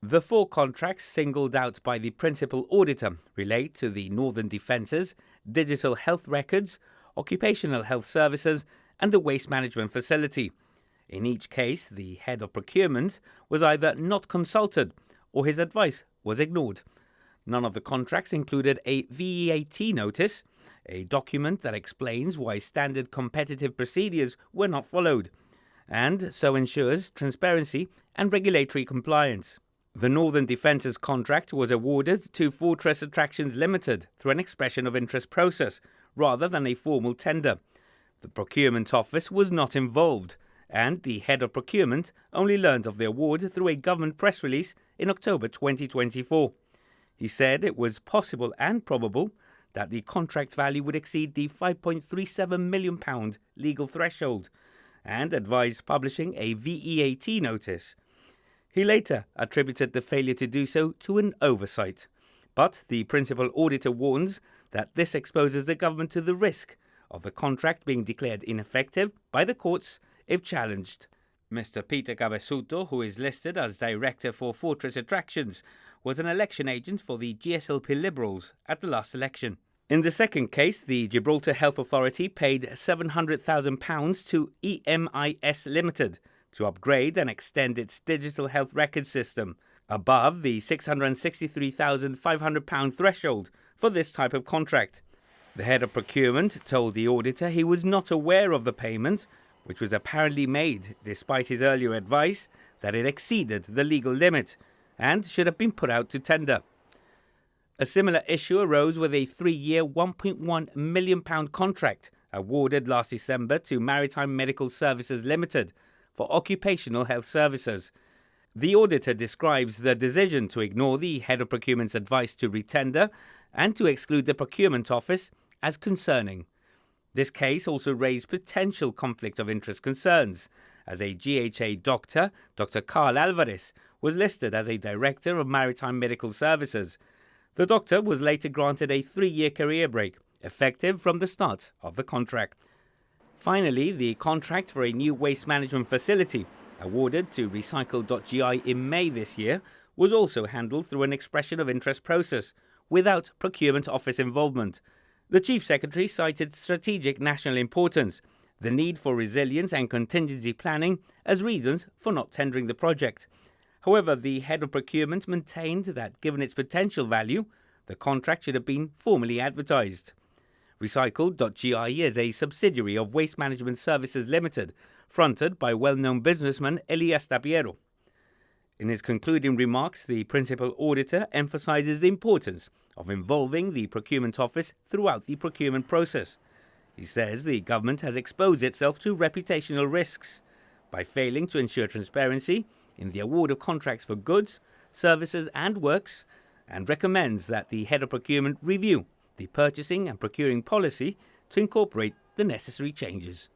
The 4 contracts singled out by the Principal Auditor relate to the Northern Defences, Digital Health Records, Occupational Health Services and the Waste Management Facility. In each case, the head of procurement was either not consulted or his advice was ignored. None of the contracts included a VEAT notice, a document that explains why standard competitive procedures were not followed, and so ensures transparency and regulatory compliance. The Northern Defences contract was awarded to Fortress Attractions Limited through an expression of interest process rather than a formal tender. The Procurement Office was not involved, and the head of procurement only learned of the award through a government press release in October 2024. He said it was possible and probable that the contract value would exceed the £5.37 million legal threshold, and advised publishing a VEAT notice. He later attributed the failure to do so to an oversight. But the Principal Auditor warns that this exposes the government to the risk of the contract being declared ineffective by the courts if challenged. Mr. Peter Cabezuto, who is listed as Director for Fortress Attractions, was an election agent for the GSLP Liberals at the last election. In the second case, the Gibraltar Health Authority paid £700,000 to EMIS Limited to upgrade and extend its digital health record system, above the £663,500 threshold for this type of contract. The head of procurement told the auditor he was not aware of the payment, which was apparently made despite his earlier advice that it exceeded the legal limit and should have been put out to tender. A similar issue arose with a 3-year £1.1 million contract awarded last December to Maritime Medical Services Limited for occupational health services. The auditor describes the decision to ignore the head of procurement's advice to retender and to exclude the Procurement Office as concerning. This case also raised potential conflict of interest concerns, as a GHA doctor, Dr. Carl Alvarez, was listed as a Director of Maritime Medical Services. The doctor was later granted a 3-year career break, effective from the start of the contract. Finally, the contract for a new waste management facility, awarded to Recycle.gi in May this year, was also handled through an expression of interest process, without Procurement Office involvement. The Chief Secretary cited strategic national importance, the need for resilience and contingency planning as reasons for not tendering the project. However, the head of procurement maintained that given its potential value, the contract should have been formally advertised. Recycle.gi is a subsidiary of Waste Management Services Limited, fronted by well-known businessman Elias Tapiero. In his concluding remarks, the Principal Auditor emphasises the importance of involving the Procurement Office throughout the procurement process. He says the government has exposed itself to reputational risks by failing to ensure transparency in the award of contracts for goods, services and works, and recommends that the head of procurement review the Purchasing and Procuring Policy to incorporate the necessary changes.